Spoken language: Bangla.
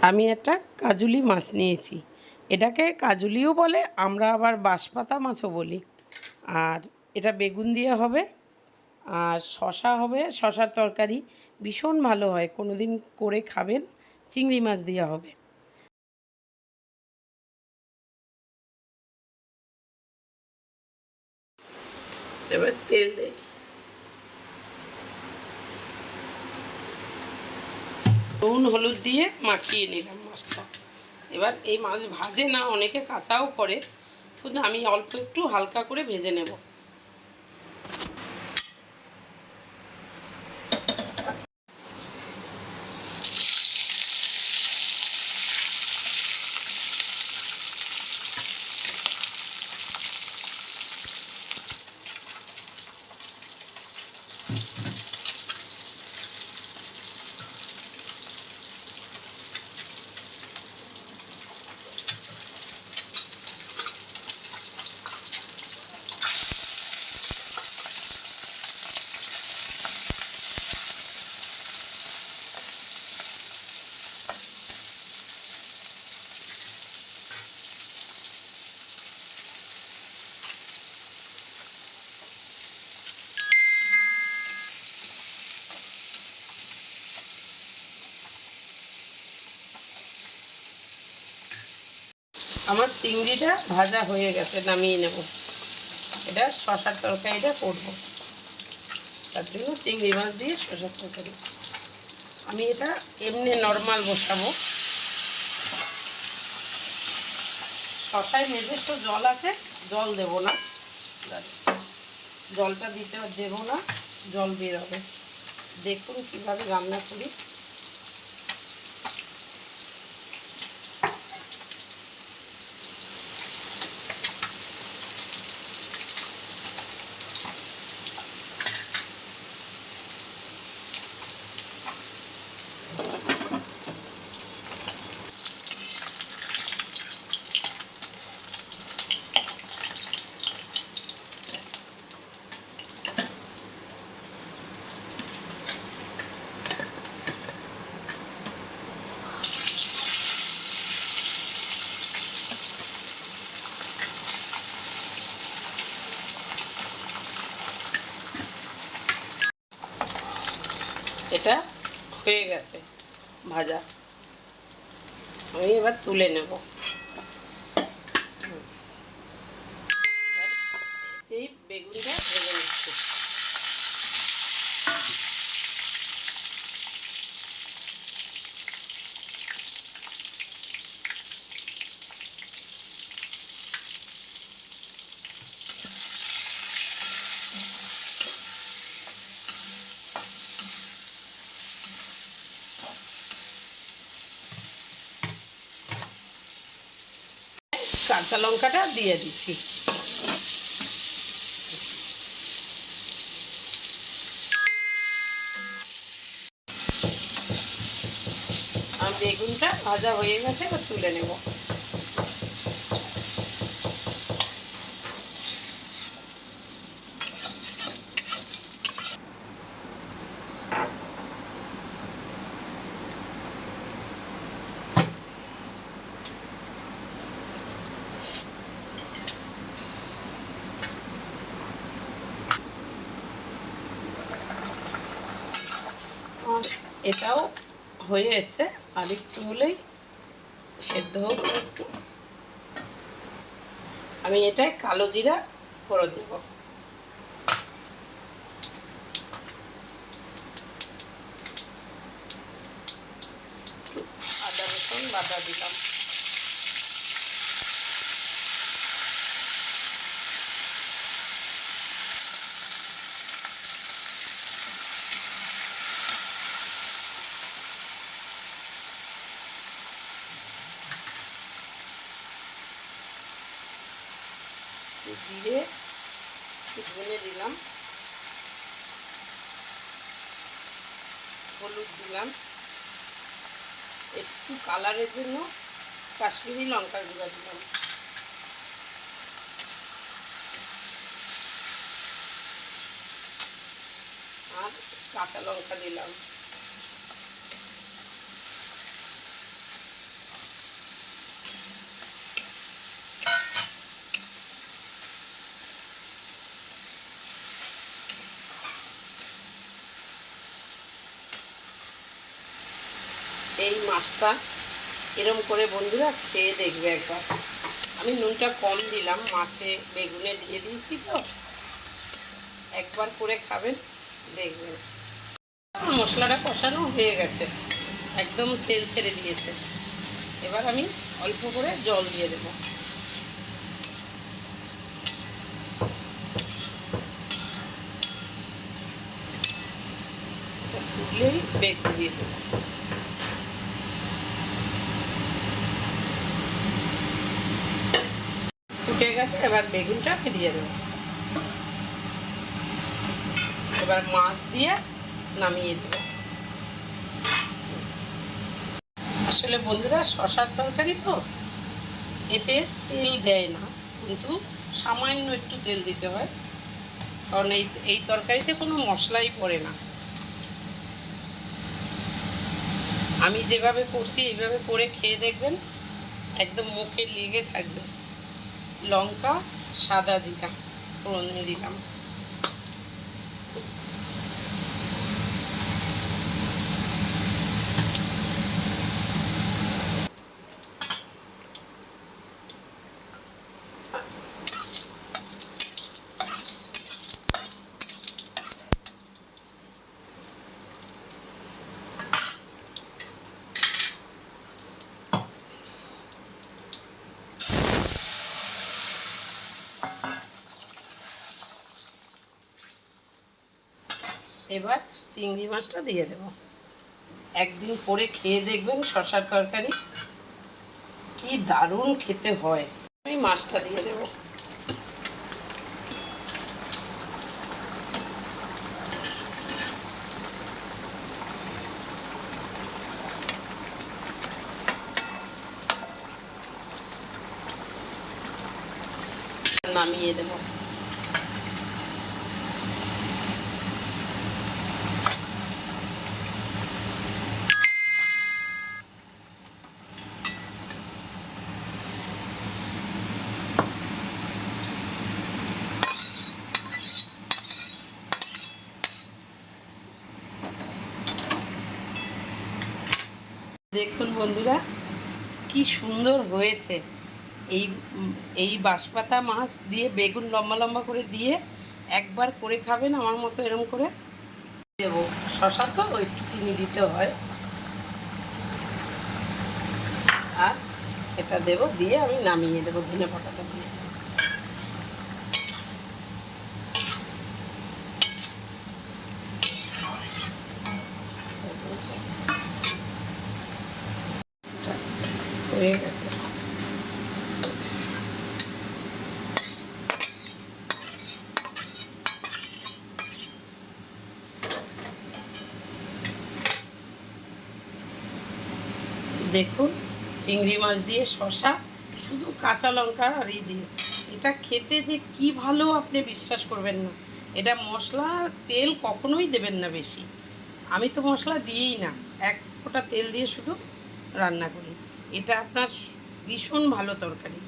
আমি একটা কাজুলি মাছ নিয়েছি। এটাকে কাজুলিও বলে, আমরা আবার বাঁশপাতা মাছও বলি। আর এটা বেগুন দিয়ে হবে, আর শশা হবে, শশার তরকারি ভীষণ ভালো হয়, কোনো দিন করে খাবেন। চিংড়ি মাছ দিয়ে হবে। এবার তেল দেই, নুন হলুদ দিয়ে মাখিয়ে নিলাম মাছটা। এবার এই মাছ ভাজে না, অনেকে কাঁচাও করে, কিন্তু আমি অল্প একটু হালকা করে ভেজে নেব। আমার চিংড়িটা ভাজা হয়ে গেছে, নামিয়ে নেব। এটা শশার তরকারিটা করবো, তার জন্য চিংড়ি মাছ দিয়ে শশার তরকারি। আমি এটা এমনি নর্মাল বসাবো। শশায় নিজস্ব জল আছে, জল দেব না, জলটা দেব না, জল বেরোবে। দেখুন কীভাবে রান্না করি। এটা হয়ে গেছে ভাজা, আমি এবার তুলে নেব। এই বেগুনটা ভেজে নিচ্ছি। কাঁচা লঙ্কাটা দিয়ে দিচ্ছি। আর বেগুনটা ভাজা হয়ে গেছে, এবার তুলে নেব। এটাও হয়ে এসছে, আর একটু হলেই সেদ্ধ হোক একটু। আমি এটায় কালো জিরা ফোড়ন দেব, আদা রসুন বাটা দিলাম, জিরে ধনে দিলাম, হলুদ দিলাম, একটু কালারের জন্য কাশ্মীরি লঙ্কার গুঁড়া দিলাম, আর কাঁচা লঙ্কা দিলাম। এই মাছটা এরম করে বন্ধুরা খেয়ে দেখবে একবার। আমি নুনটা কম দিলাম, মাছে বেগুনে দিয়ে দিয়েছি তো, একবার করে খাবেন দেখবেন। মশলাটা কষানো হয়ে গেছে, একদম তেল ছেড়ে দিয়েছে। এবার আমি অল্প করে জল দিয়ে দেবো। ফুটলেই বেগুন দিয়ে দেবো। ফুটে গেছে, এবার বেগুনটাকে দিয়ে দেবো। এবার মাছ দিয়ে নামিয়ে দেবো। আসলে বন্ধুরা শশার তরকারি তো, এতে তেল দেয় না, কিন্তু সামান্য একটু তেল দিতে হয়, কারণ এই তরকারিতে কোনো মশলাই পড়ে না। আমি যেভাবে করছি এইভাবে করে খেয়ে দেখবেন, একদম মুখে লেগে থাকবে। লঙ্কা, সাদা জিরা ফোড়নে দিলাম। এবার চিংড়ি মাছটা দিয়ে দেব। একদিন করে খেয়ে দেখবেন শশার তরকারি, কি দারুণ খেতে হয়। আমি মাছটা দিয়ে দেব। নামিয়ে দেব। দেখুন বন্ধুরা কি সুন্দর হয়েছে। এই এই বাঁশপাতা মাছ দিয়ে বেগুন লম্বা লম্বা করে দিয়ে একবার করে খাবেন আমার মতো এরম করে। দেবো শশা তো একটু চিনি দিতে হয়, আর এটা দেব, দিয়ে আমি নামিয়ে দেবো ধনে পাতাটা দিয়ে। হয়ে গেছে। দেখুন চিংড়ি মাছ দিয়ে শশা, শুধু কাঁচা লঙ্কা আর এই দিয়ে, এটা খেতে যে কি ভালো আপনি বিশ্বাস করবেন না। এটা মশলা তেল কখনোই দেবেন না বেশি, আমি তো মশলা দিয়েই না, এক ফোঁটা তেল দিয়ে শুধু রান্না করি। এটা আপনার ভীষণ ভালো তরকারি।